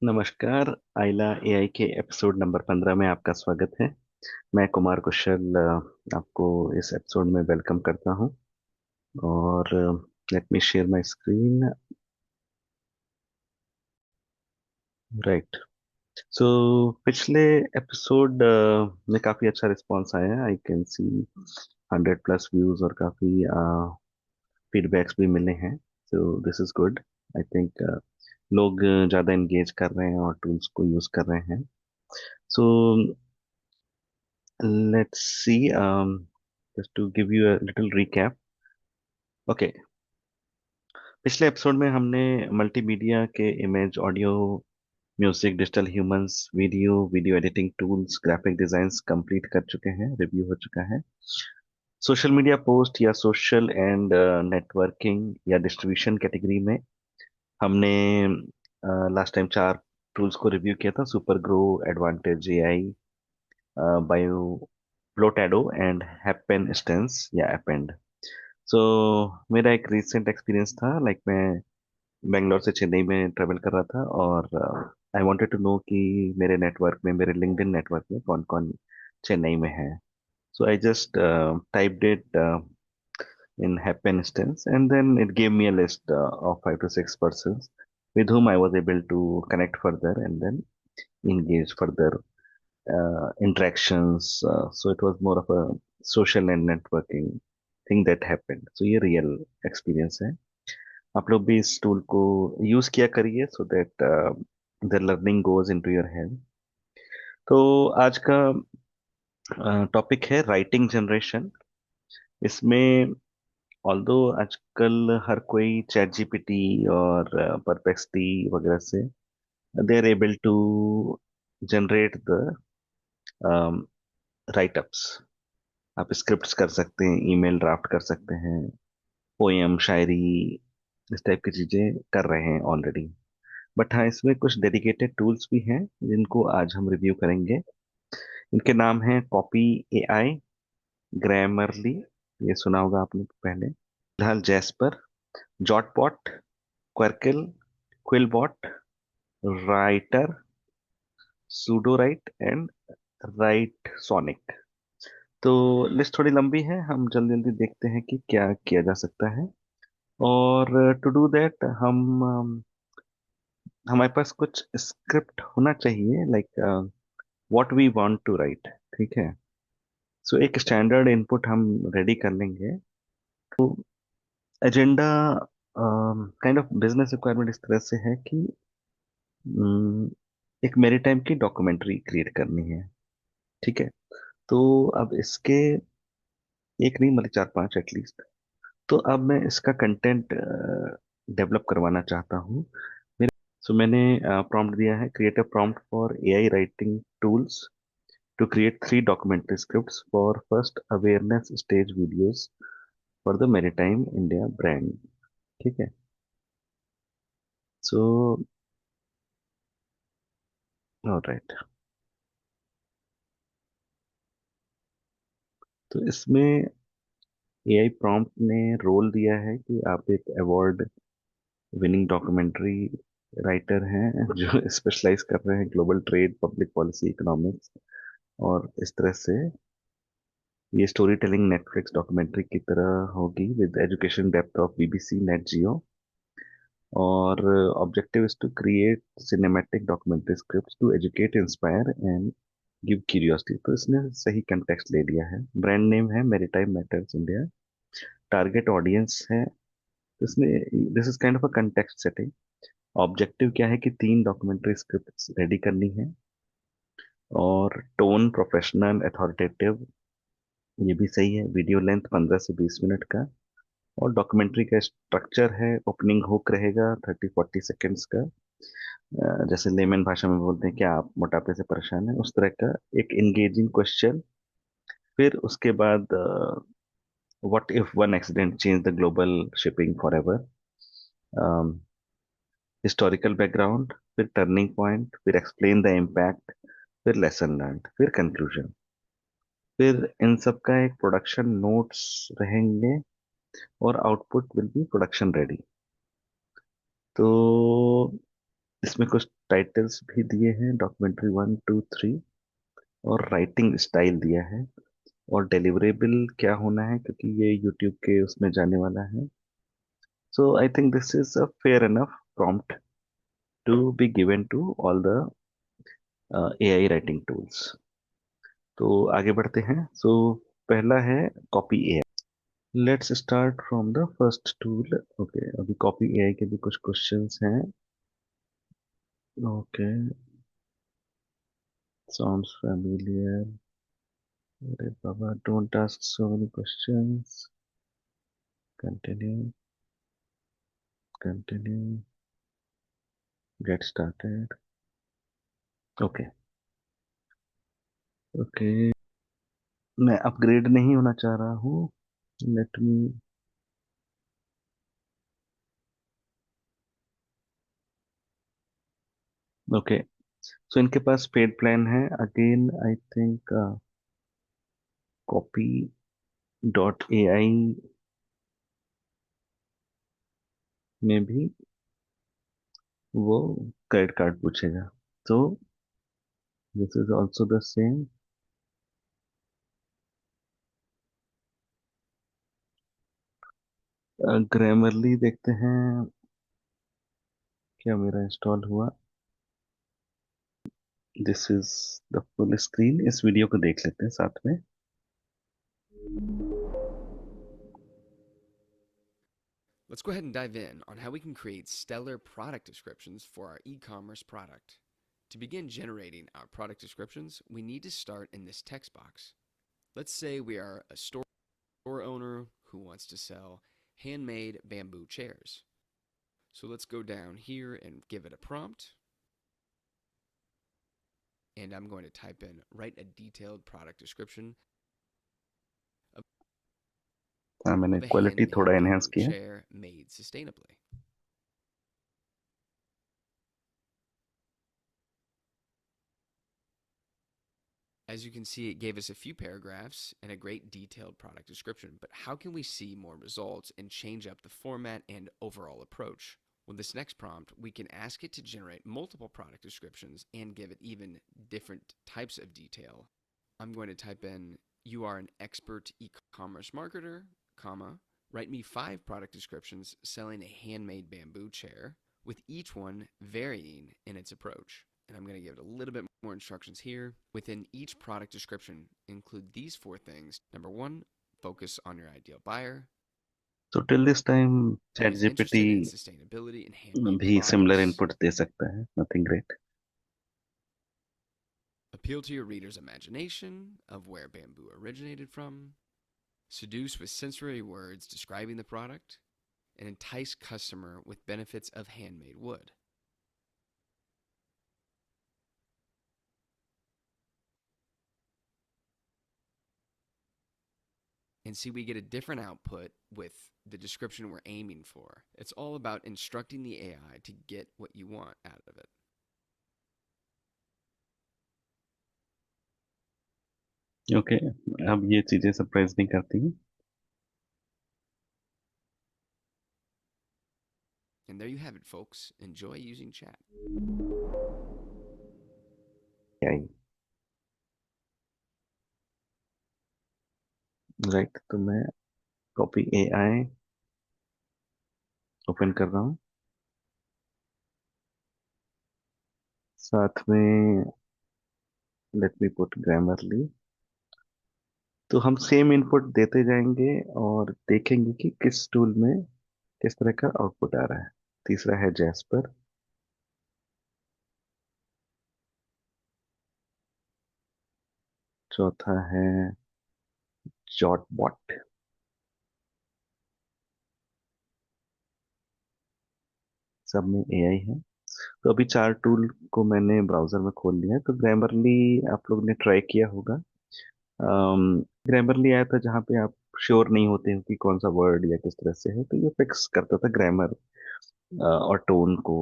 नमस्कार। आइला एआई के episode number 15 में आपका स्वागत है। मैं कुमार कुशल आपको इस एपिसोड में वेलकम करता हूं। और let me share my screen. Right. So पिछले एपिसोड में काफ़ी अच्छा रिस्पांस आया है। आई कैन सी 100+ व्यूज और काफ़ी फीडबैक्स भी मिले हैं। So this is good. I think लोग ज़्यादा एंगेज कर रहे हैं और टूल्स को यूज़ कर रहे हैं। So let's see. Just to give you a little recap. Okay. पिछले एपिसोड में हमने मल्टीमीडिया के image, audio, music, digital humans, video video editing tools, graphic designs complete कर चुके हैं, रिव्यू हो चुका है। सोशल मीडिया पोस्ट या सोशल एंड नेटवर्किंग या डिस्ट्रीब्यूशन कैटेगरी में हमने लास्ट टाइम 4 टूल्स को रिव्यू किया था: super grow, advantage AI, bio, फ्लोटैडो एंड हैपेन स्टेंस या एपेंड। सो मेरा एक रिसेंट एक्सपीरियंस था, लाइक मैं बेंगलोर से चेन्नई में ट्रेवल कर रहा था और आई वांटेड टू नो कि मेरे नेटवर्क में, मेरे लिंक्डइन नेटवर्क में कौन कौन चेन्नई में है। So I just typed it in happen instance, and then it gave me a list of 5 to 6 persons with whom I was able to connect further and then engage further interactions. So it was more of a social and networking thing that happened. So ये real experience है। आप लोग भी इस tool को use किया करिए so that the learning goes into your head। तो आज का टॉपिक है राइटिंग जनरेशन। इसमें ऑल्दो आजकल हर कोई चैट जीपीटी और परप्लेक्सिटी वगैरह से they are able to generate the writeups. आप स्क्रिप्ट्स कर सकते हैं, ईमेल ड्राफ्ट कर सकते हैं, पोयम, शायरी, इस टाइप की चीजें कर रहे हैं ऑलरेडी। बट हाँ, इसमें कुछ डेडिकेटेड टूल्स भी हैं जिनको आज हम रिव्यू करेंगे। इनके नाम हैं कॉपी एआई, ग्रामरली, ये सुना होगा आपने पहले, फिलहाल Jasper, Jotbot, Quirkle, QuillBot, Writer, Sudowrite and Writesonic. तो लिस्ट थोड़ी लंबी है, हम जल्दी जल्दी देखते हैं कि क्या किया जा सकता है। और टू डू दैट हमारे पास कुछ स्क्रिप्ट होना चाहिए, like what we want to write. ठीक है। सो एक स्टैंडर्ड इनपुट हम रेडी कर लेंगे। Agenda kind of business requirement इस तरह से है कि एक मैरीटाइम की डॉक्यूमेंट्री क्रिएट करनी है। ठीक है। तो अब इसके एक नहीं मतलब 4 5 एटलीस्ट। तो अब मैं इसका कंटेंट डेवलप करवाना चाहता हूँ। सो मैंने प्रॉम्प्ट दिया है: create a prompt for AI writing tools to create 3 documentary scripts for first awareness stage videos for the maritime India brand. ठीक है। So alright. तो इसमें एआई प्रॉम्प्ट ने रोल दिया है कि आप एक अवार्ड विनिंग डॉक्यूमेंट्री राइटर हैं जो स्पेशलाइज कर रहे हैं global trade, public policy, economics और इस तरह से। ये स्टोरी टेलिंग नेटफ्लिक्स डॉक्यूमेंट्री की तरह होगी with education depth of BBC Net Geo. और objective is to create cinematic documentary scripts to educate, inspire and give curiosity. तो इसने सही कंटेक्स्ट ले लिया है। ब्रांड नेम है maritime matters India. Target audience है, तो इसमें this is kind of a context setting. Objective क्या है कि 3 डॉक्यूमेंट्री स्क्रिप्ट रेडी करनी है। और टोन प्रोफेशनल अथॉरिटेटिव, ये भी सही है। वीडियो लेंथ 15 से 20 मिनट का। और डॉक्यूमेंट्री का स्ट्रक्चर है: ओपनिंग हुक रहेगा 30 40 सेकेंड्स का। जैसे लेमन भाषा में बोलते हैं क्या आप मोटापे से परेशान हैं, उस तरह का एक एंगेजिंग क्वेश्चन। फिर उसके बाद what if one accident change the global shipping for ever, historical background, फिर टर्निंग पॉइंट, फिर एक्सप्लेन द इम्पैक्ट, फिर लेसन लर्न, फिर कंक्लूजन। फिर इन सब का एक प्रोडक्शन नोट्स रहेंगे और output will be production ready. तो इसमें कुछ टाइटल्स भी दिए हैं, डॉक्यूमेंट्री 1 2 3, और राइटिंग स्टाइल दिया है, और डिलीवरेबल क्या होना है क्योंकि ये यूट्यूब के उसमें जाने वाला है. So I think this is a fair enough prompt to be given to all the AI writing tools. तो आगे बढ़ते हैं. सो पहला है copy AI. Let's start from the first tool. Okay, अभी कॉपी एआई के भी कुछ क्वेश्चंस हैं. Okay, sounds familiar. अरे बाबा, don't ask so many questions. Continue, continue, get started. Okay, okay, मैं अपग्रेड नहीं होना चाह रहा हूँ. Let me. ओके, सो इनके पास पेड प्लान है. Again I think copy dot A I में भी वो क्रेडिट कार्ड पूछेगा. तो this is also the same. Grammarly देखते हैं क्या मेरा इंस्टॉल हुआ. This is the full screen. इस वीडियो को देख लेते हैं साथ में. Let's go ahead and dive in on how we can create stellar product descriptions for our e-commerce product. To begin generating our product descriptions, we need to start in this text box. Let's say we are a store owner who wants to sell handmade bamboo chairs. So let's go down here and give it a prompt. And I'm going to type in, write a detailed product description हाँ, मैंने of a quality handmade थोड़ा enhance bamboo किया. chair made sustainably. As you can see, it gave us a few paragraphs and a great detailed product description, but how can we see more results and change up the format and overall approach? With this next prompt, we can ask it to generate multiple product descriptions and give it even different types of detail. I'm going to type in, you are an expert e-commerce marketer, comma, write me 5 product descriptions selling a handmade bamboo chair, with each one varying in its approach. And I'm going to give it a little bit more instructions here. Within each product description, include these 4 things. Number 1, focus on your ideal buyer तो till this time who chat is GPT interested in sustainability and handmade भी similar products. Input दे सकता है. Nothing great. Appeal to your reader's imagination of where bamboo originated from. Seduce with sensory words describing the product. And entice customer with benefits of handmade wood. And see, we get a different output with the description we're aiming for. It's all about instructing the AI to get what you want out of it. Okay, अब ये चीजें surprise नहीं करती. And there you have it, folks. Enjoy using chat. I. Right, तो मैं copy A I open कर रहा हूँ. साथ में लेट मी पुट ग्रामरली. तो हम सेम इनपुट देते जाएंगे और देखेंगे कि किस टूल में किस तरह का आउटपुट आ रहा है. तीसरा है जैस्पर. चौथा है जॉट बॉट. सब में एआई है. तो अभी 4 टूल को मैंने ब्राउजर में खोल लिया है. तो ग्रामरली आप लोग ने ट्राई किया होगा. ग्रामरली आया था जहाँ पे आप श्योर नहीं होते हो कि कौन सा वर्ड या किस तरह से है, तो ये फिक्स करता था ग्रामर और टोन को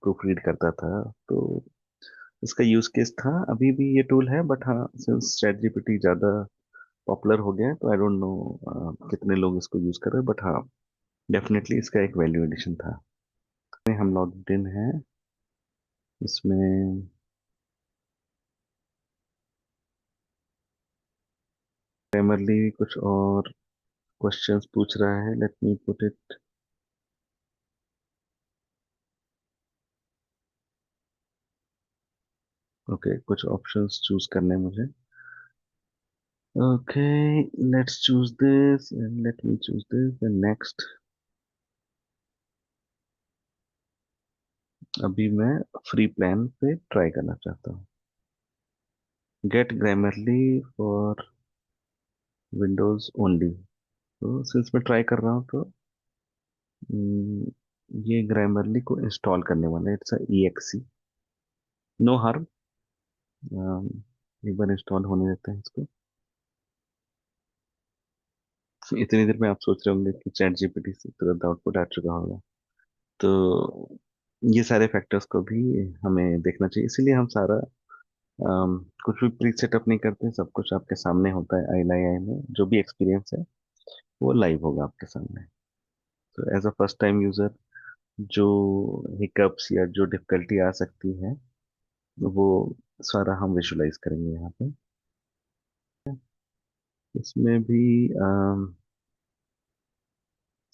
प्रूफ रीड करता था. तो इसका यूज केस था. अभी भी ये टूल है, बट हाँ, सिंस चैट जीपीटी ज़्यादा पॉपुलर हो गया है तो आई डोंट नो कितने लोग इसको यूज कर रहे हैं, बट हाँ, डेफिनेटली इसका एक वैल्यू एडिशन था. में हम लॉग्ड इन हैं. इसमें ग्रामरली कुछ और क्वेश्चंस पूछ रहा है, let me put it. Okay, कुछ ऑप्शंस चूज करने हैं मुझे। Okay, let's choose this and let me choose this and next. अभी मैं फ्री प्लान पे ट्राई करना चाहता हूँ। Get Grammarly for Windows only. तो सिंस मैं ट्राई कर रहा हूँ तो ये ग्रामरली को इंस्टॉल करने वाला है। इट्स ई एक्सी, नो हार्म। एक बार इंस्टॉल होने देते हैं इसको। तो इतनी देर में आप सोच रहे होंगे कि चैट जीपीटी से तुरंत आउटपुट आ चुका होगा। तो ये सारे फैक्टर्स को भी हमें देखना चाहिए, इसीलिए हम सारा कुछ भी प्री सेटअप नहीं करते। सब कुछ आपके सामने होता है, आई आई में जो भी एक्सपीरियंस है वो लाइव होगा आपके सामने। तो as a first time user, जो हिकअप्स या जो डिफिकल्टी आ सकती है वो सारा हम विजुलाइज करेंगे यहाँ पे। इसमें भी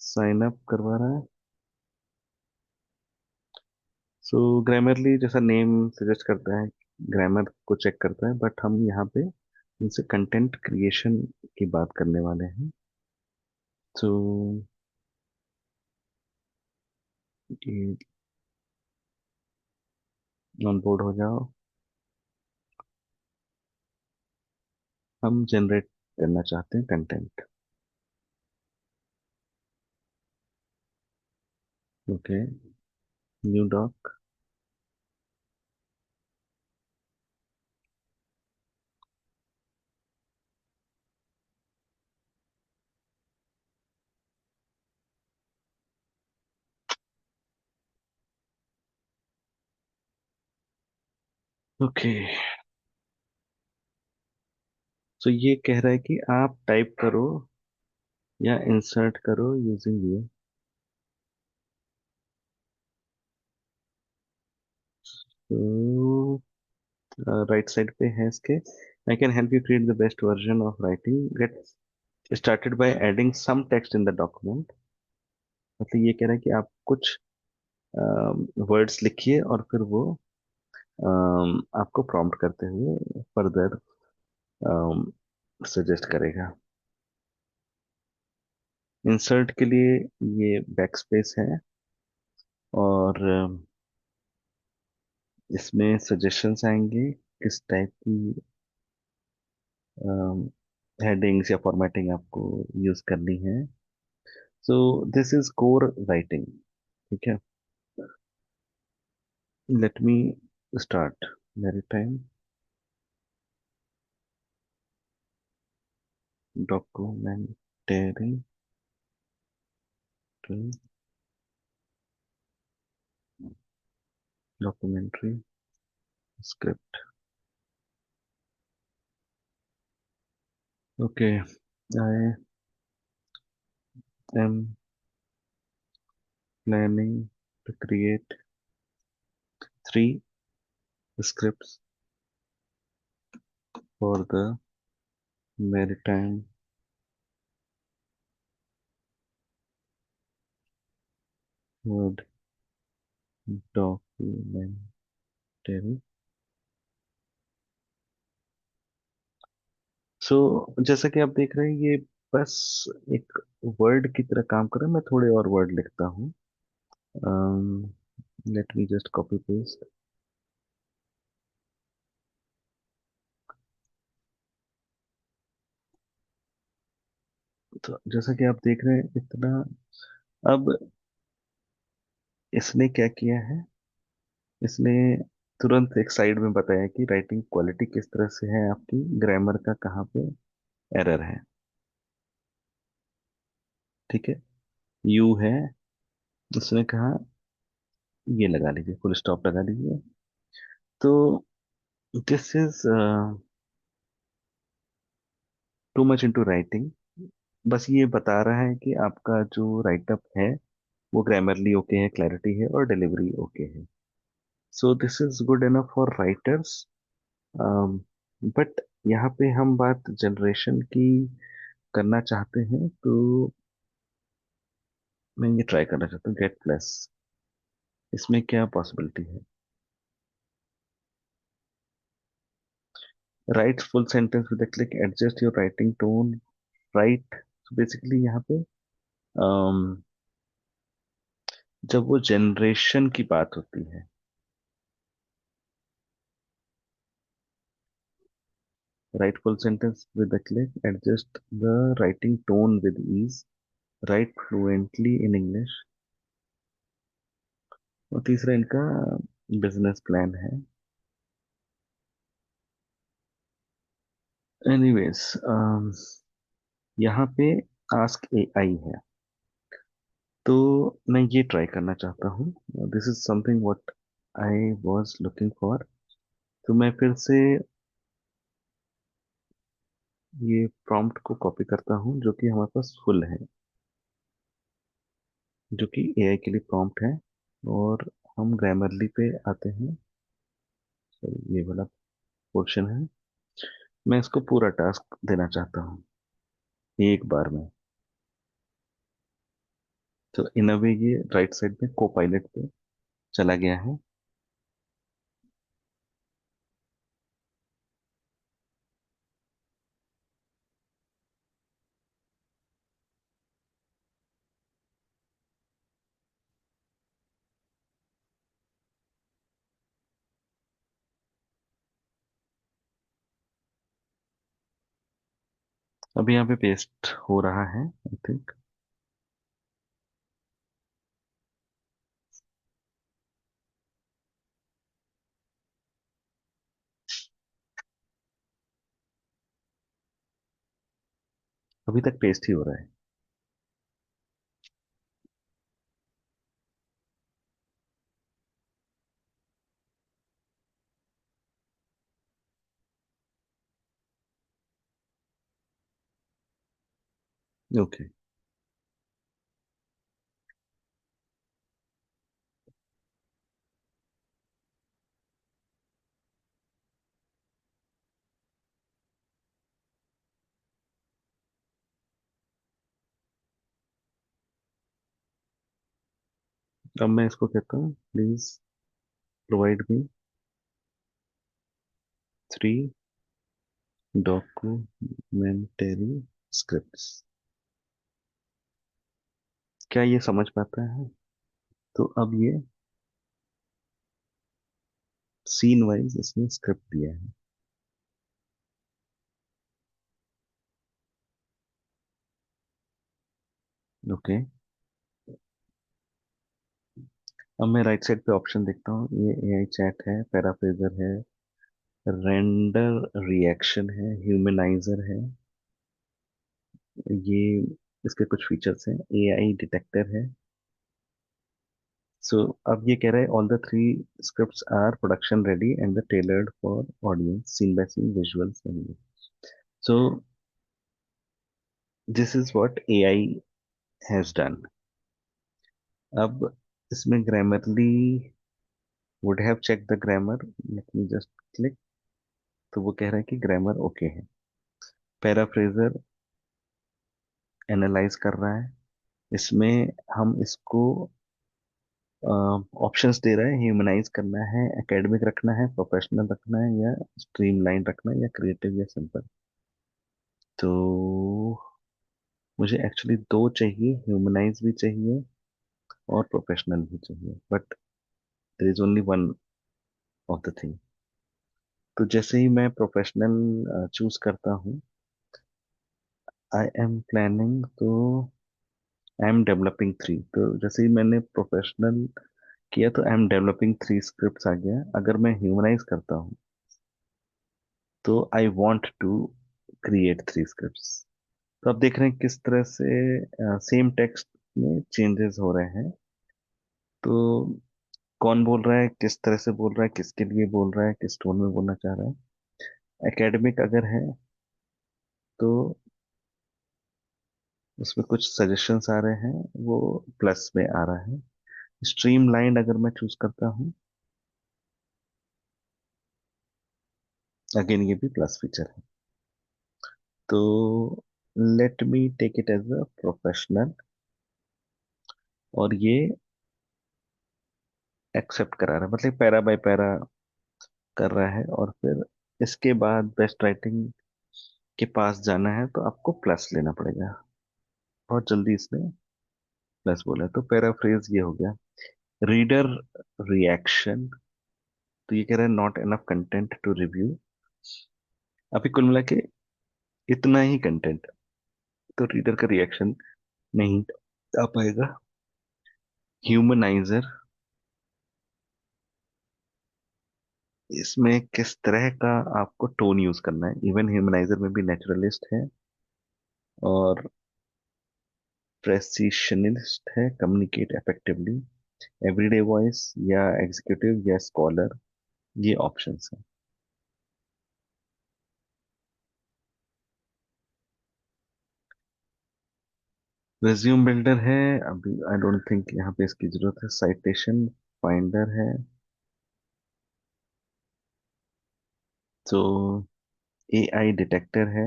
साइन अप करवा रहा है। सो ग्रामरली जैसा नेम सजेस्ट करता है, ग्रामर को चेक करता है, बट हम यहाँ पे इनसे कंटेंट क्रिएशन की बात करने वाले हैं। तो ऑन बोर्ड हो जाओ। हम जनरेट करना चाहते हैं content. Okay, new doc. Okay, तो ये कह रहा है कि आप टाइप करो या इंसर्ट करो यूजिंग ये। तो राइट साइड पे है इसके, I can help you create the best version of writing, get started by adding some text in the document. मतलब ये कह रहा है कि आप कुछ वर्ड्स लिखिए और फिर वो आपको प्रॉम्प्ट करते हुए फर्दर सजेस्ट करेगा। इंसर्ट के लिए ये बैक स्पेस है, और इसमें सजेशंस आएंगे किस टाइप की हेडिंग्स या फॉर्मेटिंग आपको यूज करनी है। सो दिस इज कोर राइटिंग। ठीक है, लेट मी स्टार्ट मेरी time documentary documentary script. Okay, I am planning to create 3 scripts for the maritime word documentary। सो जैसा कि आप देख रहे हैं, ये बस एक वर्ड की तरह काम कर रहा है। मैं थोड़े और वर्ड लिखता हूँ। Late me just copy paste. तो जैसा कि आप देख रहे हैं इतना, अब इसने क्या किया है, इसने तुरंत एक साइड में बताया कि राइटिंग क्वालिटी किस तरह से है आपकी, ग्रामर का कहाँ पे एरर है। ठीक है, यू है, उसने कहा ये लगा लीजिए, फुल स्टॉप लगा लीजिए। तो this is too much into writing. बस ये बता रहा है कि आपका जो राइटअप है वो ग्रामरली ओके है, क्लैरिटी है और डिलीवरी ओके है। सो this is good enough for writers, but यहाँ पे हम बात जनरेशन की करना चाहते हैं, तो मैं ये ट्राई करना चाहता हूँ, गेट प्लस। इसमें क्या पॉसिबिलिटी है? Write full sentence with a click, adjust your writing tone, right. Basically यहाँ पे जब वो जनरेशन की बात होती है, write full sentence with a click, adjust the writing tone with ease, write fluently in English. और तीसरा इनका बिजनेस प्लान है। एनीवेज, यहाँ पे आस्क एआई है, तो मैं ये ट्राई करना चाहता हूँ। This is something what I was looking for. तो मैं फिर से ये प्रॉम्प्ट को कॉपी करता हूँ, जो कि हमारे पास फुल है, जो कि एआई के लिए प्रॉम्प्ट है। और हम ग्रामरली पे आते हैं। सॉरी, ये वाला पोर्शन है। मैं इसको पूरा टास्क देना चाहता हूँ एक बार में। तो इन अ वे ये राइट साइड में को पायलट पे चला गया है। अभी यहाँ पे पेस्ट हो रहा है, आई थिंक। अभी तक पेस्ट ही हो रहा है। ओके। अब मैं इसको कहता हूँ, please provide me 3 documentary scripts. क्या ये समझ पाता है? तो अब ये सीन वाइज इसने स्क्रिप्ट दिया है। ओके। अब मैं राइट साइड पे ऑप्शन देखता हूँ, ये एआई चैट है, पैराफ्रेजर है, रेंडर रिएक्शन है, ह्यूमनाइजर है। ये इसके कुछ फीचर्स हैं, एआई डिटेक्टर है। सो अब ये कह रहा है all the 3 scripts are production ready and the tailored for audience, scene by scene visuals. So this is what AI has done. अब इसमें Grammarly would have check the grammar, let me just click. तो वो कह रहा है कि grammar okay है। पैराफ्रेजर analyse कर रहा है। इसमें हम इसको ऑप्शंस दे रहा है, ह्यूमनाइज करना है, एकेडमिक रखना है, प्रोफेशनल रखना है, या स्ट्रीमलाइन रखना है, या क्रिएटिव या सिंपल। तो मुझे एक्चुअली दो चाहिए, ह्यूमनाइज भी चाहिए और प्रोफेशनल भी चाहिए, but there is only one of the thing. तो जैसे ही मैं प्रोफेशनल चूज करता हूँ, आई एम प्लानिंग, तो आई एम डेवलपिंग 3। तो जैसे ही मैंने प्रोफेशनल किया, तो आई एम डेवलपिंग 3 स्क्रिप्ट्स आ गया। अगर मैं ह्यूमनाइज करता हूँ, तो I want to create 3 scripts. तो आप देख रहे हैं किस तरह से सेम टेक्स्ट में चेंजेस हो रहे हैं। तो कौन बोल रहा है, किस तरह से बोल रहा है, किसके लिए बोल रहा है, किस टोन में बोलना चाह रहा है। एकेडमिक अगर है, तो उसमें कुछ सजेशंस आ रहे हैं, वो प्लस में आ रहा है। स्ट्रीमलाइन अगर मैं चूज करता हूँ, अगेन ये भी प्लस फीचर है। तो let me take it as a professional, और ये एक्सेप्ट करा रहा है, मतलब पैरा बाय पैरा कर रहा है। और फिर इसके बाद बेस्ट राइटिंग के पास जाना है तो आपको प्लस लेना पड़ेगा। बहुत जल्दी इसने प्लस बोला है। तो पैराफ्रेज ये हो गया। रीडर रिएक्शन, तो ये कह रहा है not enough content to review. अभी कुल मिला के इतना ही कंटेंट, तो रीडर का रिएक्शन नहीं आ पाएगा। ह्यूमनाइजर, इसमें किस तरह का आपको टोन यूज करना है। इवन ह्यूमनाइजर में भी नेचुरलिस्ट है और प्रेसिशनिस्ट है, कम्युनिकेट इफेक्टिवली, एवरीडे वॉइस या एग्जीक्यूटिव या स्कॉलर, ये ऑप्शंस हैं। रिज्यूम बिल्डर है, अभी आई डोंट थिंक यहाँ पे इसकी जरूरत है। साइटेशन फाइंडर है। तो एआई डिटेक्टर है।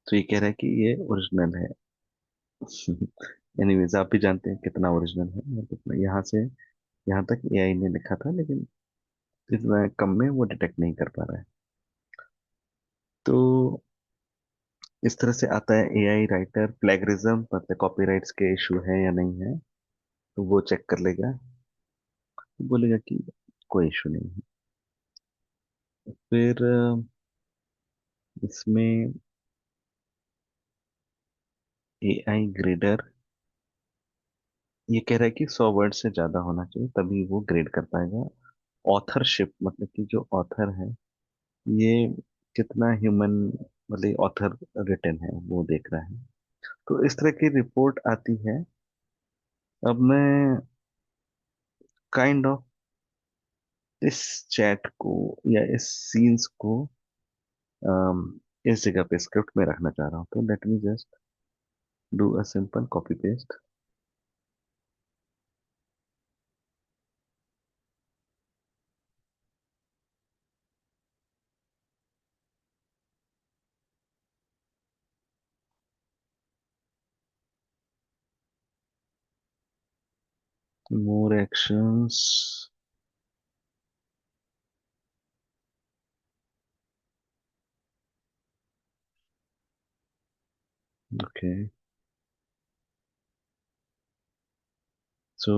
तो ये कह रहा है कि ये ओरिजिनल है। एनीवेज आप भी जानते हैं कितना ओरिजिनल है और कितना। यहाँ से यहाँ तक एआई ने लिखा था, लेकिन इतना कम में वो डिटेक्ट नहीं कर पा रहा है। तो इस तरह से आता है एआई राइटर। प्लेगरिज्म, मतलब कॉपीराइट्स के इशू है या नहीं है, तो वो चेक कर लेगा। बोलेगा कि कोई इशू नहीं है। फिर इसमें एआई ग्रेडर, ये कह रहा है कि 100 वर्ड से ज्यादा होना चाहिए तभी वो ग्रेड कर पाएगा। ऑथरशिप, मतलब कि जो ऑथर है ये कितना ह्यूमन, मतलब ऑथर रिटन है वो देख रहा है। तो इस तरह की रिपोर्ट आती है। अब मैं काइंड ऑफ इस चैट को या इस सीन्स को इस जगह पे स्क्रिप्ट में रखना चाह रहा हूँ। तो let me just do a simple copy paste. More actions. Okay. So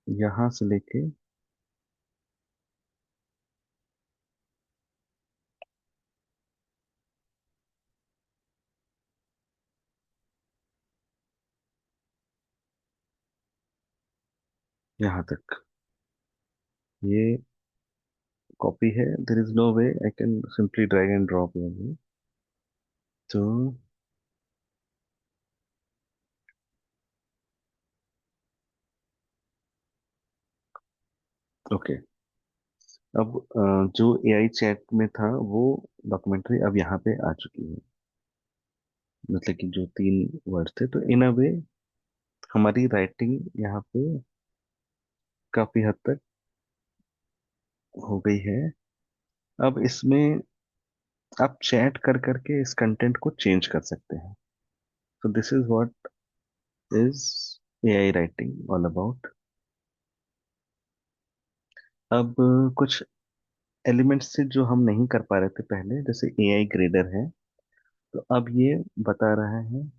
यहाँ से लेके यहाँ तक ये कॉपी है। There is no way I can simply drag and drop. तो ओके। अब जो एआई चैट में था वो डॉक्यूमेंट्री अब यहाँ पे आ चुकी है। मतलब कि जो 3 वर्ड थे, तो इन अ वे हमारी राइटिंग यहाँ पे काफी हद तक हो गई है। अब इसमें आप चैट कर करके इस कंटेंट को चेंज कर सकते हैं। तो this is what is AI writing all about. अब कुछ एलिमेंट्स से जो हम नहीं कर पा रहे थे पहले, जैसे एआई ग्रेडर है, तो अब ये बता रहा है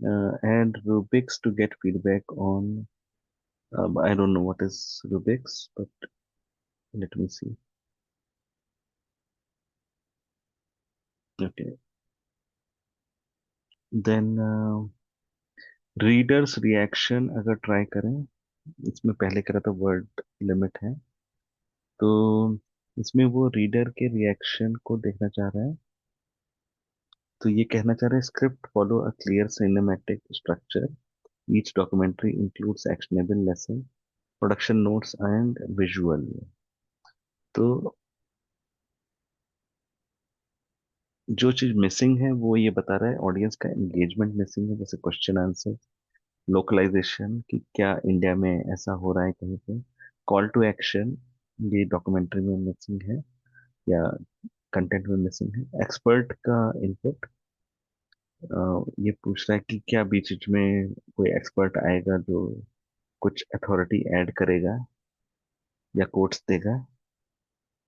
add rubrics to get feedback on. I don't know what is rubrics, but let me see. Okay, then readers reaction अगर ट्राई करें, इसमें पहले करा था वर्ड लिमिट है, तो इसमें वो रीडर के रिएक्शन को देखना चाह रहा है। तो ये कहना चाह रहा है script follow a clear cinematic structure, each documentary includes actionable lesson, production notes and visual. तो जो चीज मिसिंग है वो ये बता रहा है, ऑडियंस का एंगेजमेंट मिसिंग है, जैसे क्वेश्चन आंसर, लोकलाइजेशन कि क्या इंडिया में ऐसा हो रहा है कहीं पे, कॉल टू एक्शन ये डॉक्यूमेंट्री में मिसिंग है या कंटेंट में मिसिंग है, एक्सपर्ट का इनपुट, ये पूछ रहा है कि क्या बीच बीच में कोई एक्सपर्ट आएगा जो कुछ अथॉरिटी ऐड करेगा या कोट्स देगा,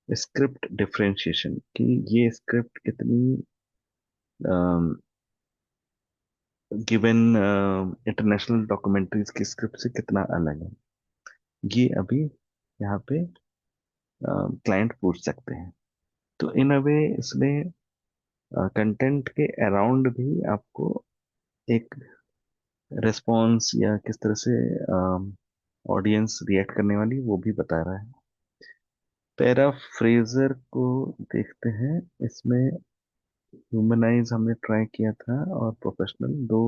स्क्रिप्ट डिफरेंशिएशन कि ये स्क्रिप्ट कितनी गिवन इंटरनेशनल डॉक्यूमेंट्रीज की स्क्रिप्ट से कितना अलग है, ये अभी यहाँ पे क्लाइंट पूछ सकते हैं। तो इन अ वे इसमें कंटेंट के अराउंड भी आपको एक रिस्पॉन्स या किस तरह से ऑडियंस रिएक्ट करने वाली वो भी बता रहा है। पैराफ्रेजर को देखते हैं, इसमें ह्यूमनाइज हमने ट्राई किया था और प्रोफेशनल दो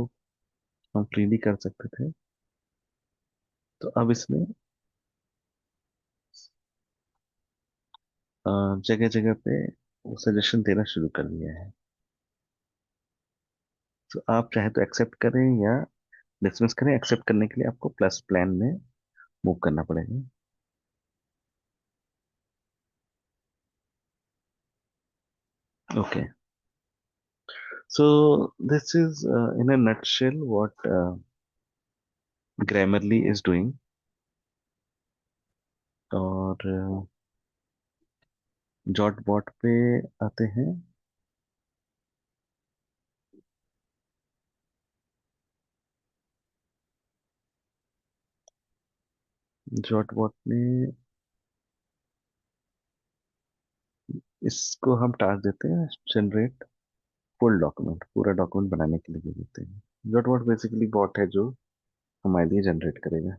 हम फ्रीली कर सकते थे। तो अब इसमें जगह जगह पे सजेशन देना शुरू कर दिया है। तो आप चाहे तो एक्सेप्ट करें या डिसमिस करें, एक्सेप्ट करने के लिए आपको प्लस प्लान में मूव करना पड़ेगा। Okay, so this is in a nutshell what Grammarly is doing. और जॉट बॉट पे आते हैं। जॉट बॉट में इसको हम टास्क देते हैं जनरेट फुल डॉक्यूमेंट, पूरा डॉक्यूमेंट बनाने के लिए भी देते हैं। डॉट वॉट बेसिकली बॉट है जो हमारे लिए जनरेट करेगा।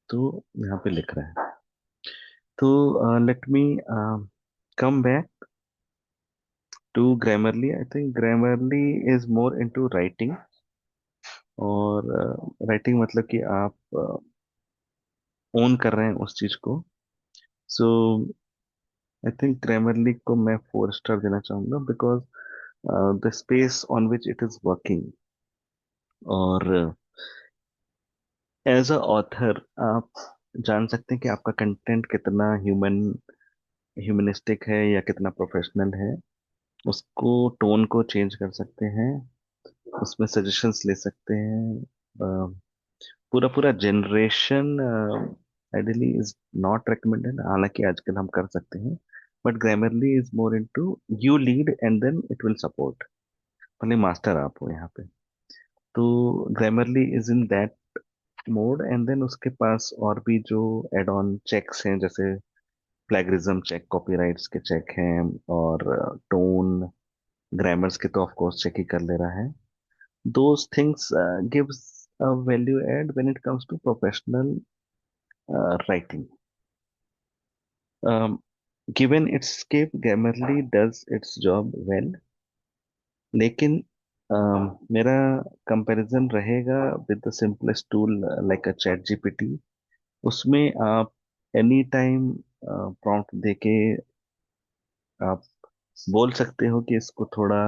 तो यहाँ पे लिख रहा है। तो let me come back to Grammarly. I think Grammarly is more into writing, और राइटिंग मतलब कि आप ओन कर रहे हैं उस चीज को। सो आई थिंक ग्रामरली को मैं 4 स्टार देना चाहूंगा, because the space on which it is working, और एज अ ऑथर आप जान सकते हैं कि आपका कंटेंट कितना ह्यूमनिस्टिक है या कितना प्रोफेशनल है। उसको टोन को चेंज कर सकते हैं, उसमें सजेशंस ले सकते हैं। पूरा पूरा generation ideally is not recommended, हालांकि आजकल हम कर सकते हैं। But Grammarly is more into you lead and then it will support, भले मास्टर आप हो यहाँ पे। तो Grammarly is in that mode, and then उसके पास और भी जो एड ऑन चेक्स हैं, जैसे प्लेगरिज्म चेक, कॉपीराइट्स के चेक हैं, और टोन, ग्रामर्स के तो ऑफ कोर्स चेक ही कर ले रहा है। Those things gives a value add when it comes to professional writing. Given its scope, Grammarly does its job well, लेकिन मेरा कंपैरिजन रहेगा with the simplest tool like a chat GPT. उसमें आप any time prompt देके आप बोल सकते हो कि इसको थोड़ा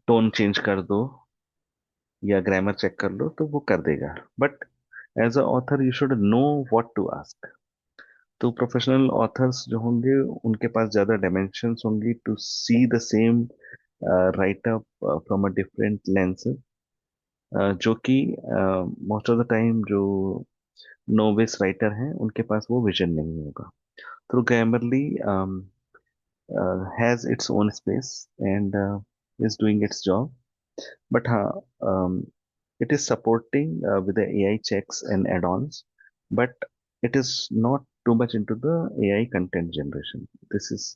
टोन चेंज कर दो या ग्रामर चेक कर लो, तो वो कर देगा। But as a author you should know what to ask. तो प्रोफेशनल ऑथर्स जो होंगे उनके पास ज्यादा डायमेंशंस होंगी to see the same write up from a different lens, जो कि मोस्ट ऑफ द टाइम जो नोविस राइटर हैं उनके पास वो विजन नहीं होगा। तो Grammarly has its own space and is doing its job. But हाँ, it is supporting with the AI checks and add-ons, but it is not too much into the AI content generation. This is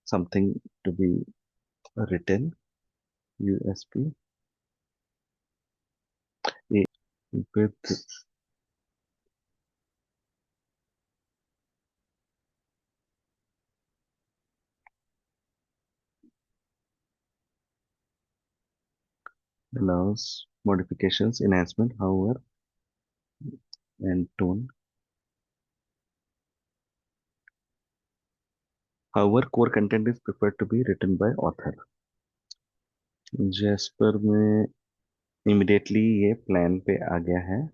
something to be written. USP with allows modifications, enhancement, however, and tone. However, core content is preferred to be written by author. Jasper में immediately ये plan पे आ गया है।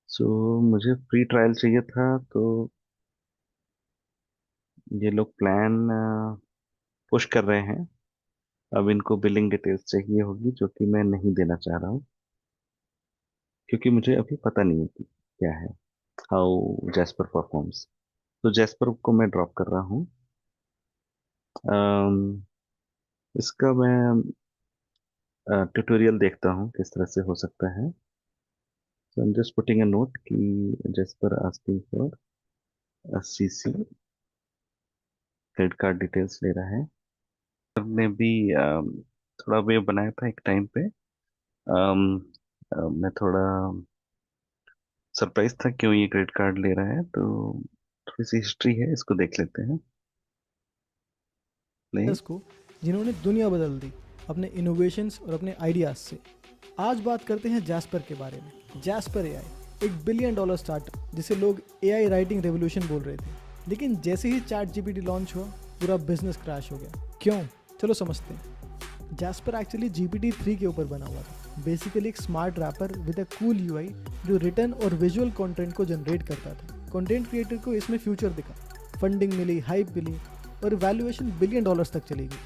सो मुझे free trial चाहिए था, तो ये लोग प्लान पुश कर रहे हैं। अब इनको बिलिंग डिटेल्स चाहिए होगी, जो कि मैं नहीं देना चाह रहा हूँ, क्योंकि मुझे अभी पता नहीं है कि क्या है, हाउ जैस्पर परफॉर्म्स। तो जैस्पर को मैं ड्रॉप कर रहा हूँ। अम, इसका मैं ट्यूटोरियल देखता हूँ किस तरह से हो सकता है। So I am just putting a note कि Jasper asking for CC credit card details ले रहा है। ने भी थोड़ा वेव बनाया था एक टाइम पे। मैं थोड़ा सरप्राइज था क्यों ये क्रेडिट कार्ड ले रहा है, तो थोड़ी सी हिस्ट्री है, इसको देख लेते हैं। ले। को जिन्होंने दुनिया बदल दी अपने इनोवेशंस और अपने आइडियाज से। आज बात करते हैं जैस्पर के बारे में। जैस्पर एआई एक बिलियन डॉलर स्टार्टअप जिसे लोग एआई राइटिंग रेवोल्यूशन बोल रहे थे, लेकिन जैसे ही चैट जीपीटी लॉन्च हुआ पूरा बिजनेस क्रैश हो गया। क्यों? चलो समझते हैं। जैस्पर एक्चुअली जीपीटी 3 के ऊपर बना हुआ था। बेसिकली एक smart wrapper with a cool UI जो रिटर्न और विजुअल कंटेंट को जनरेट करता था। कंटेंट क्रिएटर को इसमें फ्यूचर दिखा, फंडिंग मिली, हाइप मिली और वैल्यूएशन बिलियन डॉलर्स तक चली गई।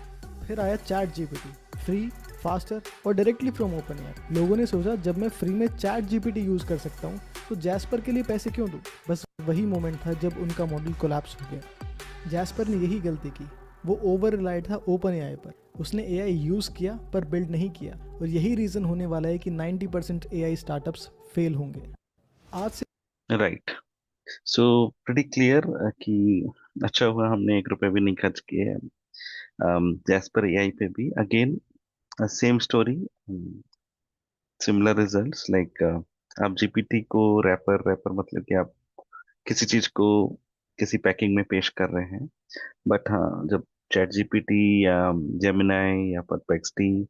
फिर आया चैट जीपीटी, फ्री, फास्टर और डायरेक्टली फ्रॉम ओपन एआई। लोगों ने सोचा जब मैं फ्री में चैट जीपीटी यूज कर सकता हूँ तो जैस्पर के लिए पैसे क्यों दूँ। बस वही मोमेंट था जब उनका मॉडल कोलैप्स हो गया। जैस्पर ने यही गलती की। वो ओवर रिलाइड था ओपन एआई पर। उसने एआई यूज किया पर बिल्ड नहीं किया, और यही रीजन होने वाला है कि 90% एआई स्टार्टअप्स फेल होंगे आज से। राइट। सो प्रीटी क्लियर कि अच्छा हुआ हमने 1 रुपए भी नहीं खर्च किए। जैस्पर एआई पे भी again same story, similar results like आप जीपीटी को रैपर रैपर मतलब कि आप किसी चीज को किसी पैकिंग में पेश कर रहे हैं। बट हाँ, जब चैट जीपीटी या जेमिनाई या परप्लेक्सिटी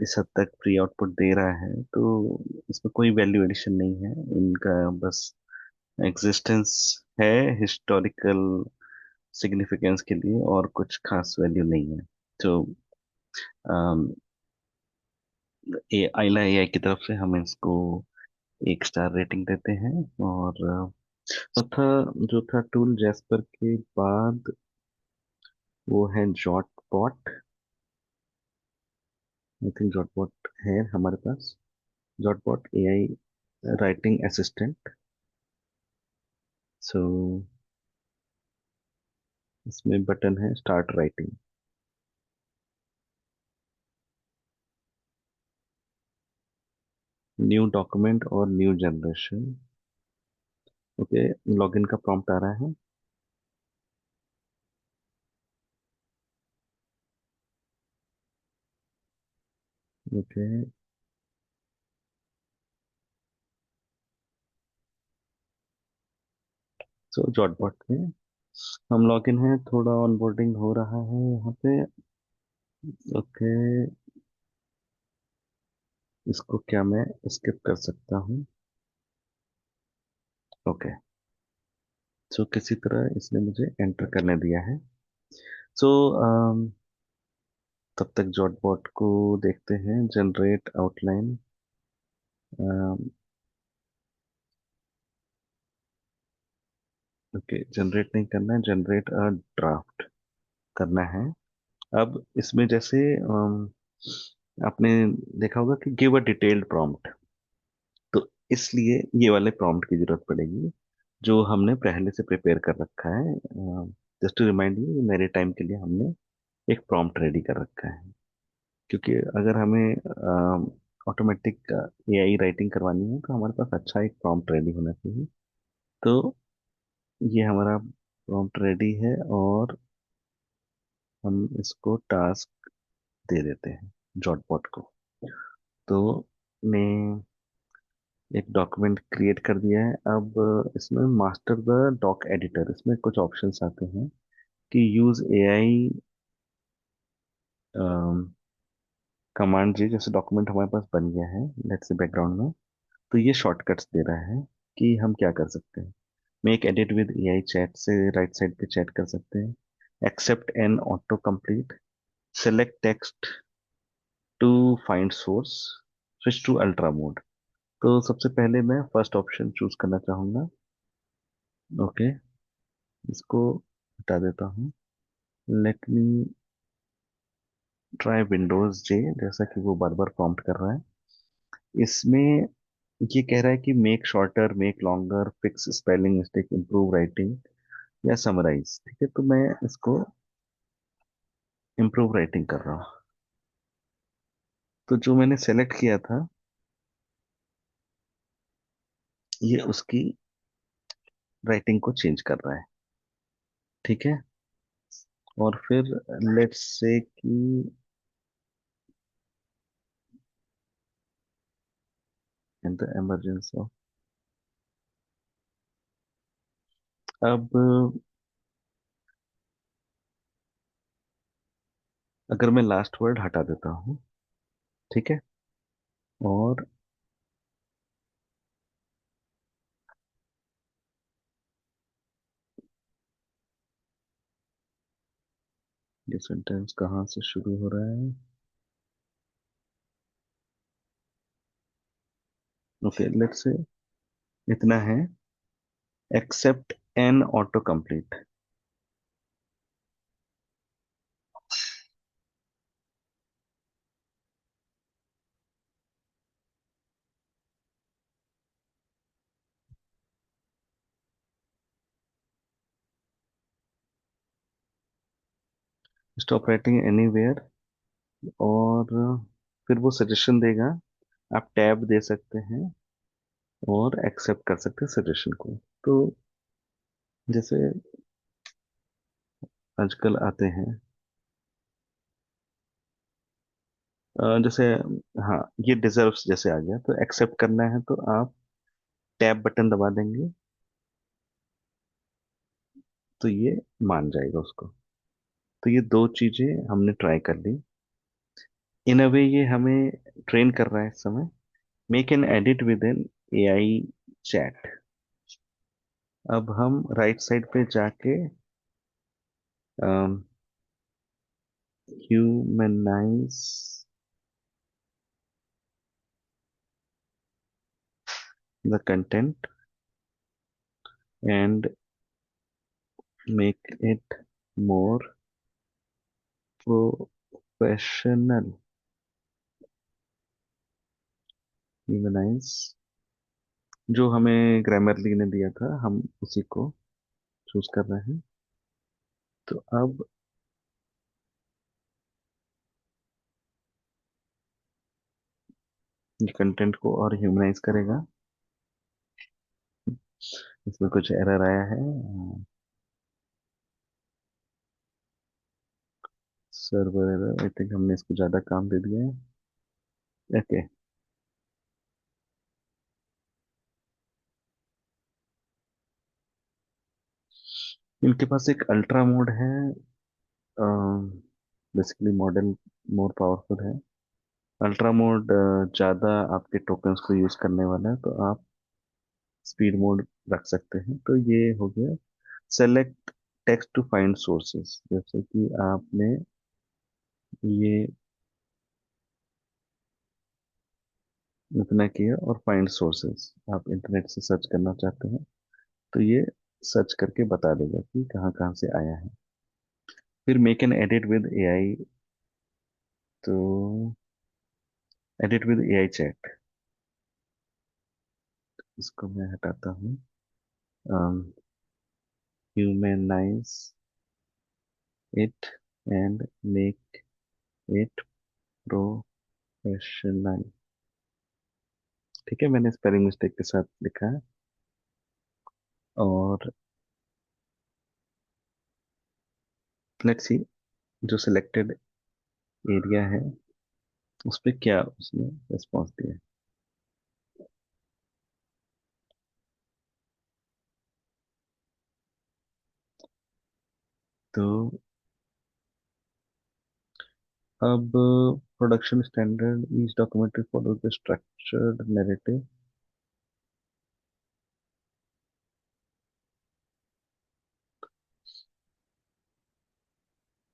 इस हद तक फ्री आउटपुट दे रहा है, तो इसमें कोई वैल्यू एडिशन नहीं है इनका। बस एग्जिस्टेंस है हिस्टोरिकल सिग्निफिकेंस के लिए, और कुछ खास वैल्यू नहीं है। तो आइला एआई की तरफ से हम इसको 1 स्टार रेटिंग देते हैं। और चौथा जो था टूल जैस्पर के बाद, वो है JotBot. I think JotBot है हमारे पास। JotBot AI writing assistant. So इसमें बटन है स्टार्ट राइटिंग, न्यू डॉक्यूमेंट और न्यू जनरेशन। ओके, लॉगिन का प्रॉम्प्ट आ रहा है। ओके, सो जॉटबॉट में हम लॉगिन हैं, थोड़ा ऑनबोर्डिंग हो रहा है यहाँ पे। ओके, इसको क्या मैं स्किप कर सकता हूँ? ओके, सो किसी तरह इसने मुझे एंटर करने दिया है। सो तब तक जॉटबॉट को देखते हैं। जनरेट आउटलाइन, ओके जनरेट नहीं करना है, जनरेट अ ड्राफ्ट करना है। अब इसमें जैसे आपने देखा होगा कि गिव अ डिटेल्ड प्रॉम्प्ट, तो इसलिए ये वाले प्रॉम्प्ट की जरूरत पड़ेगी जो हमने पहले से प्रिपेयर कर रखा है। जस्ट टू रिमाइंड यू, मेरे टाइम के लिए हमने एक प्रॉम्प्ट रेडी कर रखा है, क्योंकि अगर हमें ऑटोमेटिक एआई राइटिंग करवानी है तो हमारे पास अच्छा एक प्रॉम्प्ट रेडी होना चाहिए। तो ये हमारा प्रॉम्प्ट रेडी है, और हम इसको टास्क दे देते हैं जॉटबॉट को। तो मैं एक डॉक्यूमेंट क्रिएट कर दिया है। अब इसमें मास्टर द डॉक एडिटर, इसमें कुछ ऑप्शंस आते हैं कि यूज एआई कमांड जी। जैसे डॉक्यूमेंट हमारे पास बन गया है लेट्स से बैकग्राउंड में, तो ये शॉर्टकट्स दे रहा है कि हम क्या कर सकते हैं। Make edit with AI chat से राइट साइड पे चैट कर सकते हैं। Accept an auto complete, select text to find source, switch to ultra mode. तो सबसे पहले मैं फर्स्ट ऑप्शन चूज करना चाहूंगा। ओके, इसको हटा देता हूँ। लेट मी ट्राई विंडोज जे, जैसा कि वो बार बार प्रॉम्प्ट कर रहा है। इसमें ये कह रहा है कि make shorter, make longer, fix spelling mistake, improve writing या समराइज। ठीक है, तो मैं इसको इम्प्रूव राइटिंग कर रहा हूँ। तो जो मैंने सेलेक्ट किया था, ये उसकी राइटिंग को चेंज कर रहा है। ठीक है, और फिर लेट्स से कि इन द इमरजेंस ऑफ, अब अगर मैं लास्ट वर्ड हटा देता हूँ, ठीक है, और ये सेंटेंस कहाँ से शुरू हो रहा है? ओके, लेट्स से इतना है, accept an auto complete. Stop writing anywhere, और फिर वो सजेशन देगा। आप टैब दे सकते हैं और एक्सेप्ट कर सकते हैं सजेशन को। तो जैसे आजकल आते हैं, जैसे, हाँ, ये डिजर्व्स जैसे आ गया, तो एक्सेप्ट करना है तो आप टैब बटन दबा देंगे, तो ये मान जाएगा उसको। तो ये दो चीजें हमने ट्राई कर ली। इन अ वे ये हमें ट्रेन कर रहा है इस समय। Make an edit with an AI chat. अब हम राइट साइड पे जाके humanize the content and make it more professional. Humanize जो हमें ग्रामरली ने दिया था, हम उसी को चूज कर रहे हैं। तो अब ये कंटेंट को और ह्यूमनाइज करेगा। इसमें कुछ एरर आया है, सर्वर एरर। आई थिंक हमने इसको ज्यादा काम दे दिया है। ओके, इनके पास एक अल्ट्रा मोड है, बेसिकली मॉडल मोर पावरफुल है। अल्ट्रा मोड ज्यादा आपके टोकन्स को यूज करने वाला है, तो आप स्पीड मोड रख सकते हैं। तो ये हो गया select text to find sources, जैसे कि आपने ये इतना किया, और फाइंड सोर्सेस आप इंटरनेट से सर्च करना चाहते हैं, तो ये सर्च करके बता देगा कि कहाँ कहाँ से आया है। फिर make an edit with AI, तो एडिट विद एआई चैट, इसको मैं हटाता हूँ। Humanise it and make it professional. ठीक है, मैंने स्पेलिंग मिस्टेक के साथ लिखा है। और लेट्स सी, जो सिलेक्टेड एरिया है उस पे क्या उसने रिस्पॉन्स दिया है। तो अब production standard each documentary follow the structured narrative.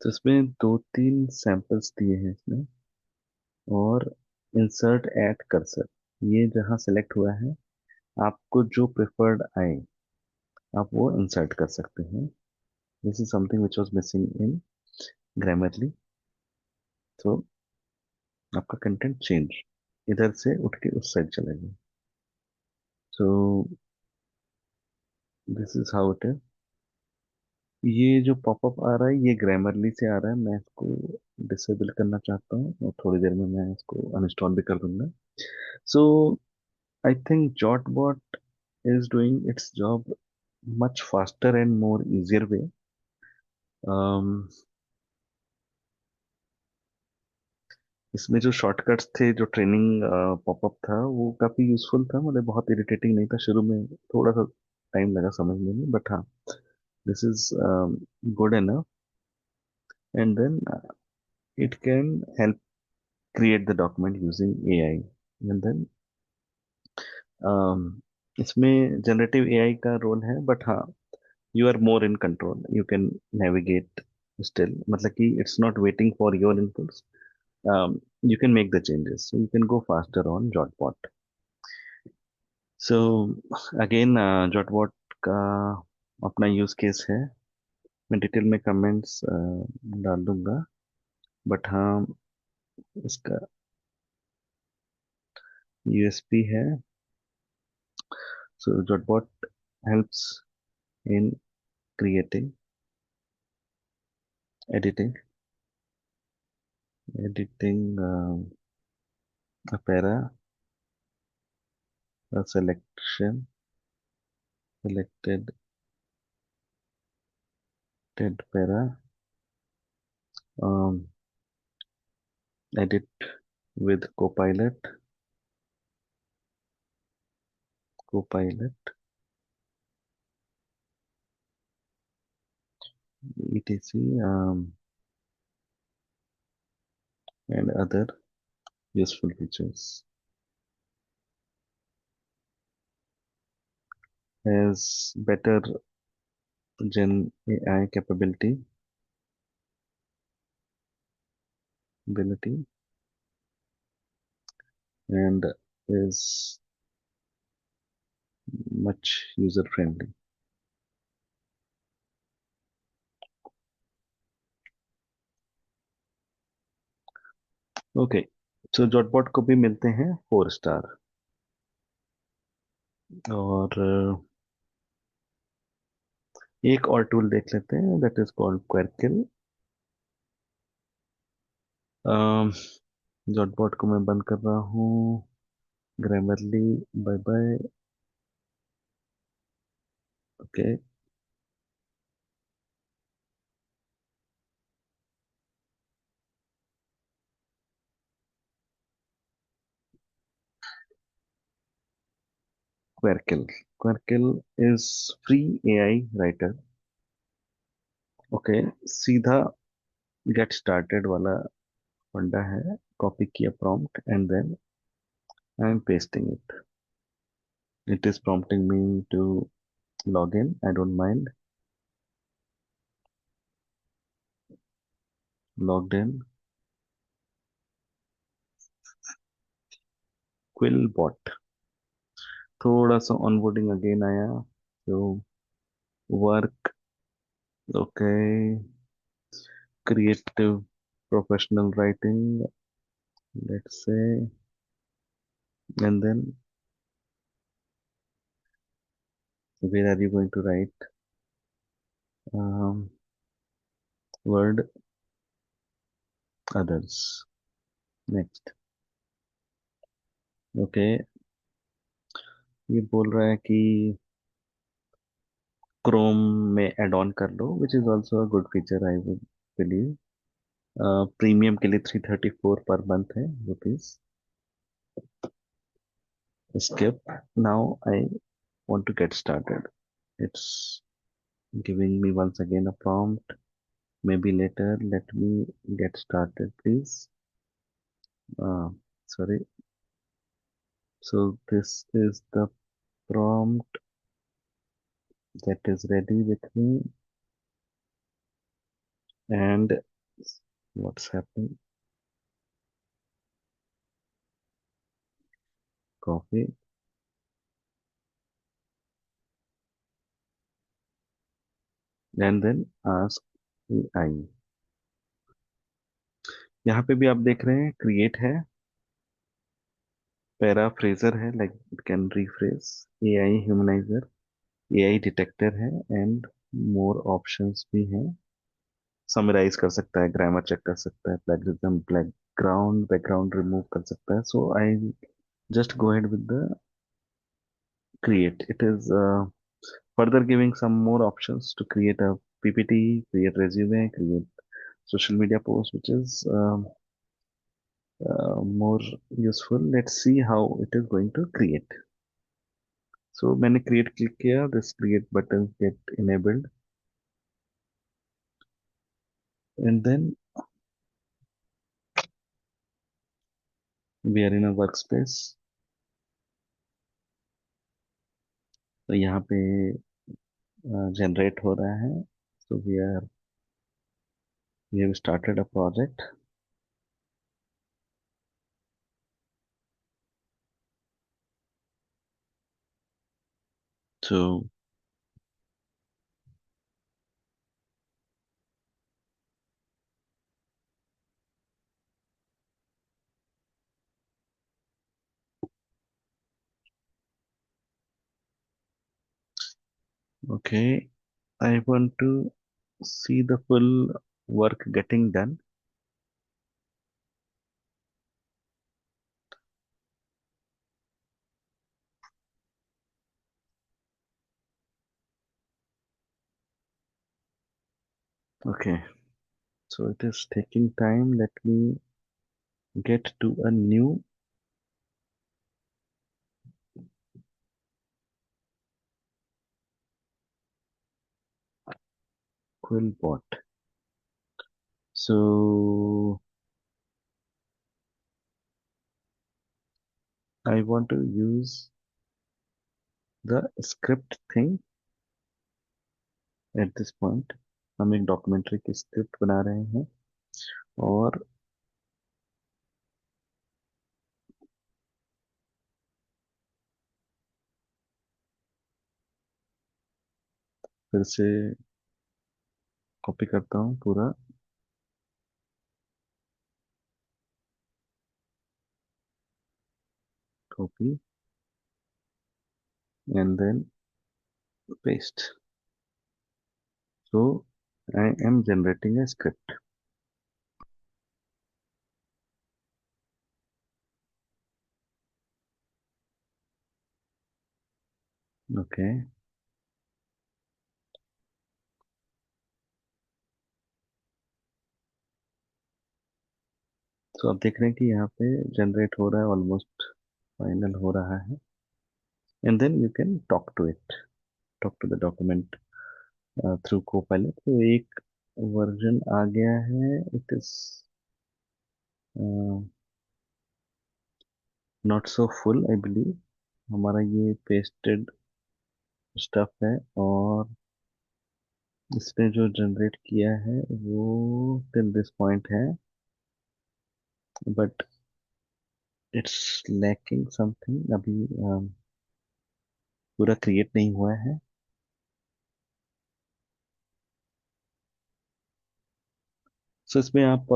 तो इसमें दो तीन सैंपल्स दिए हैं इसमें। और इंसर्ट एट कर्सर, ये जहाँ सेलेक्ट हुआ है, आपको जो प्रेफर्ड आए आप वो इंसर्ट कर सकते हैं. This is something which was missing in Grammarly. तो आपका कंटेंट चेंज इधर से उठ के उस साइड चला गया. सो this is how it is. ये जो पॉपअप आ रहा है ये ग्रामरली से आ रहा है. मैं इसको डिसेबल करना चाहता हूँ और थोड़ी देर में मैं इसको अनइंस्टॉल भी कर दूंगा. So I think JotBot is doing its job much faster and more easier way. um, इसमें जो शॉर्टकट्स थे, जो ट्रेनिंग पॉपअप था, वो काफी यूजफुल था. मतलब बहुत इरिटेटिंग नहीं था शुरू में. थोड़ा सा टाइम लगा समझने में, बट हाँ, this is good enough. And then it can help create the document using AI. And then इसमें जनरेटिव एआई का रोल है, बट हाँ, you are more in control. You can navigate still. मतलब कि it's not waiting for your inputs. You can make the changes, so you can go faster on Jotbot. So again, Jotbot का अपना use case है. मैं detail में comments डाल दूंगा, but हाँ, इसका यूएसपी है. So Jotbot helps in creating, editing, a para, a selection, selected para, um, edit with Copilot, etc., and other useful features. Has better Gen AI ability, and is much user friendly. Okay, so JotBot को भी मिलते हैं 4 star. और एक और tool देख लेते हैं, that is called Quarkle. JotBot को मैं बंद कर रहा हूँ. Grammarly, bye bye. Okay, Quarkle. Quarkle is free AI writer. Okay, सीधा गेट स्टार्टेड वाला फंडा है. कॉपी किया prompt and then I am pasting it. It is prompting me to log in. I don't mind. Logged in. Quillbot. थोड़ा सा onboarding again आया. तो work, okay, creative professional writing, let's say, and then where are you going to write word others. Next. Okay, ये बोल रहा है कि Chrome में एड ऑन कर लो, which is also a good feature I would believe. Premium के लिए 334 पर मंथ है rupees. Skip. Now I want to get started. It's giving me once again a prompt. Maybe later. Let me get started, please. Uh, Sorry. So this is the prompt that is ready with me. And what's happening? Copy and then ask AI. यहाँ पे भी आप देख रहे हैं create है, paraphraser है, like it can rephrase, AI humanizer, AI detector है, एंड मोर ऑप्शंस भी हैं। समराइज कर सकता है, ग्रामर चेक कर सकता है, प्लेगरिज्म, बैकग्राउंड रिमूव कर सकता है। So I just go ahead with the create. It is further giving some more options to create a PPT, create resume, create social media post, which is more useful. Let's see how it is going to create. So मैंने create click किया, this create button get enabled, and then we are in a workspace. तो यहाँ पे generate हो रहा है. So we have started a project. So okay, I want to see the full work getting done. Okay, so it is taking time. Let me get to a new Quillbot. So I want to use the script thing at this point. हम एक documentary की script बना रहे हैं और फिर से copy करता हूँ पूरा, copy and then paste. So I am generating a script. Okay. तो आप देख रहे हैं कि यहाँ पे जनरेट हो रहा है, ऑलमोस्ट फाइनल हो रहा है. And then you can talk to it, talk to the document through Copilot. तो एक वर्जन आ गया है. It is not so full I believe. हमारा ये पेस्टेड स्टफ है और इसने जो जनरेट किया है वो टिल दिस पॉइंट है, बट इट्स लैकिंग समथिंग. अभी पूरा क्रिएट नहीं हुआ है. सो इसमें आप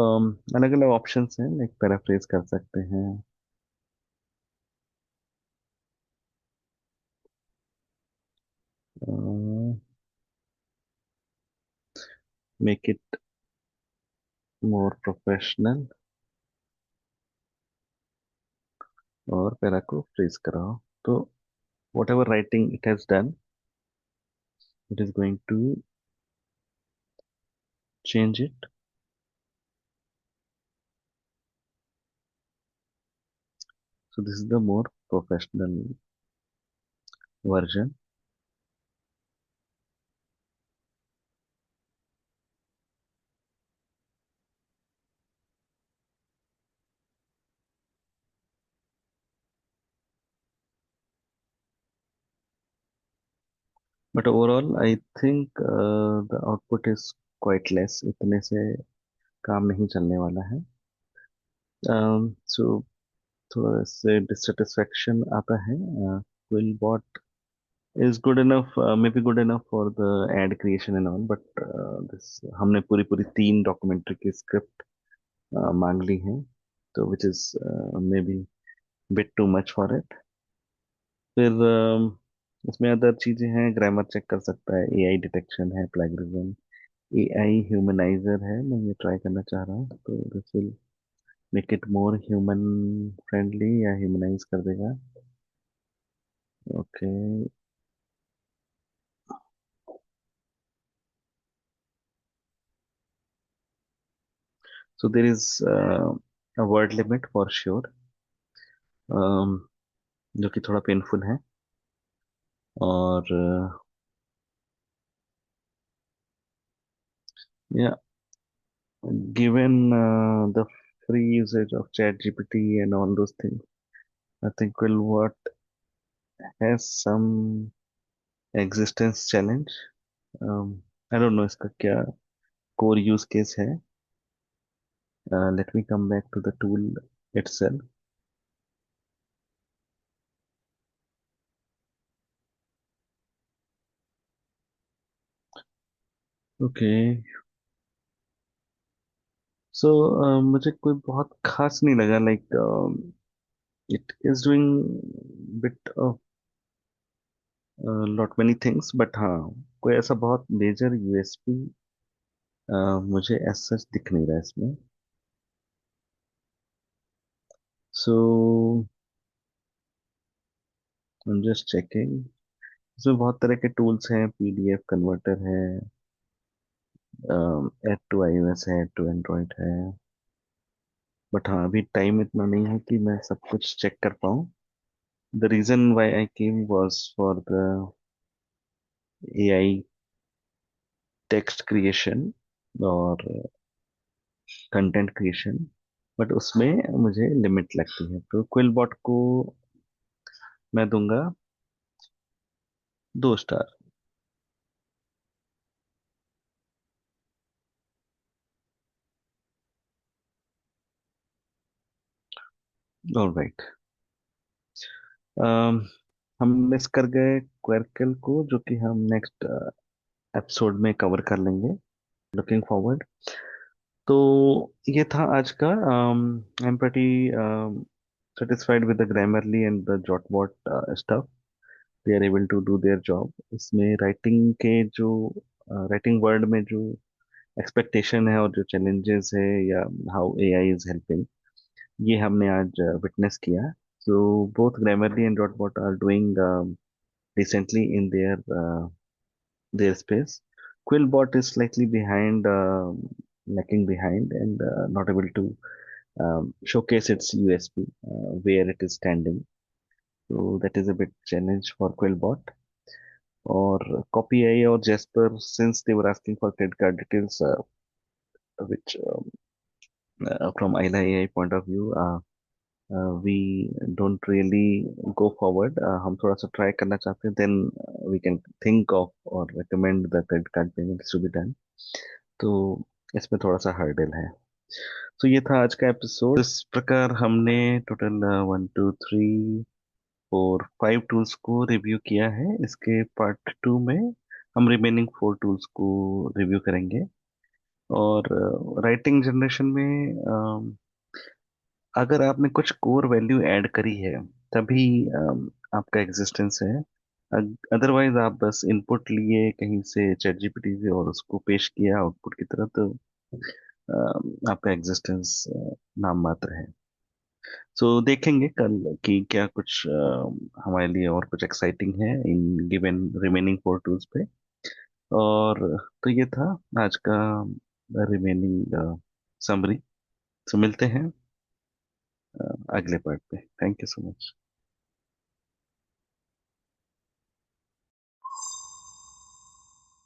अलग अलग ऑप्शंस हैं, लाइक पैराफ्रेज कर सकते हैं, मेक इट मोर प्रोफेशनल, और पैरा को फ्रीज कराओ. तो whatever writing it has done, it is going to change it. So this is the more professional version. But overall I think the output is quite less. इतने से काम नहीं चलने वाला है. सो थोड़ा इससे डिससेटिस्फैक्शन आता है। QuillBot is good enough, maybe good enough for the ad creation and all, but this हमने पूरी पूरी 3 डॉक्यूमेंट्री की स्क्रिप्ट मांग ली है, तो which is maybe bit too much for it। फिर इसमें अदर चीजें हैं, ग्रामर चेक कर सकता है, एआई डिटेक्शन है, प्लेगरिज्म, एआई ह्यूमनाइजर है, मैं ये ट्राई करना चाह रहा हूँ, तो this will make it more human friendly या ह्यूमनाइज कर देगा। Okay. So there is a word limit for sure, जो कि थोड़ा पेनफुल है। और या given the free usage of chat gpt and all those things, I think will what has some existence challenge। I don't know इसका क्या core use case है। Let me come back to the tool itself। Okay. So मुझे कोई बहुत खास नहीं लगा, like it is doing bit of lot many things, but हाँ, कोई ऐसा बहुत मेजर यूएसपी मुझे एज सच दिख नहीं रहा इसमें। So I am just checking. इसमें बहुत तरह के टूल्स हैं, पीडीएफ कन्वर्टर है, ऐड टू आईओएस है, ऐड टू एंड्रॉइड है, बट हाँ अभी टाइम इतना नहीं है कि मैं सब कुछ चेक कर पाऊँ। The reason why I came was for the AI text creation और कंटेंट क्रिएशन, बट उसमें मुझे लिमिट लगती है, तो क्विलबॉट को मैं दूंगा 2 स्टार। ऑलराइट। हम मिस कर गए क्वेरकल को, जो कि हम नेक्स्ट एपिसोड में कवर कर लेंगे। Looking forward. तो ये था आज का। I am pretty satisfied with the Grammarly and the Jotbot stuff। They are able to do their job। इसमें राइटिंग के जो राइटिंग वर्ड में जो एक्सपेक्टेशन है और जो चैलेंजेस है, या हाउ एआई इज हेल्पिंग, ये हमने आज विटनेस किया। So both Grammarly and Jotbot are doing decently in their space। Quillbot is slightly behind, lacking behind, and not able to showcase its USP where it is standing। So that is a bit challenge for Quillbot। Or Copy AI or Jasper, since they were asking for credit card details, which from ILA AI point of view, we don't really go forward। हम थोड़ा सा try करना चाहते हैं, then we can think of or recommend the credit card payments to be done। तो इसमें थोड़ा सा हर्डल है। तो ये था आज का एपिसोड। इस प्रकार हमने टोटल 1 2 3 4 5 टूल्स को रिव्यू किया है। इसके पार्ट 2 में हम रिमेनिंग 4 टूल्स को रिव्यू करेंगे। और राइटिंग जनरेशन में अगर आपने कुछ कोर वैल्यू ऐड करी है, तभी आपका एग्जिस्टेंस है। अदरवाइज आप बस इनपुट लिए कहीं से चैट जीपीटी से और उसको पेश किया आउटपुट की तरह, तो आपका एग्जिस्टेंस नाम मात्र है। सो देखेंगे कल कि क्या कुछ हमारे लिए और कुछ एक्साइटिंग है इन गिवन रिमेनिंग 4 टूल्स पे। और तो ये था आज का रिमेनिंग समरी। तो मिलते हैं अगले पार्ट पे। Thank you so much.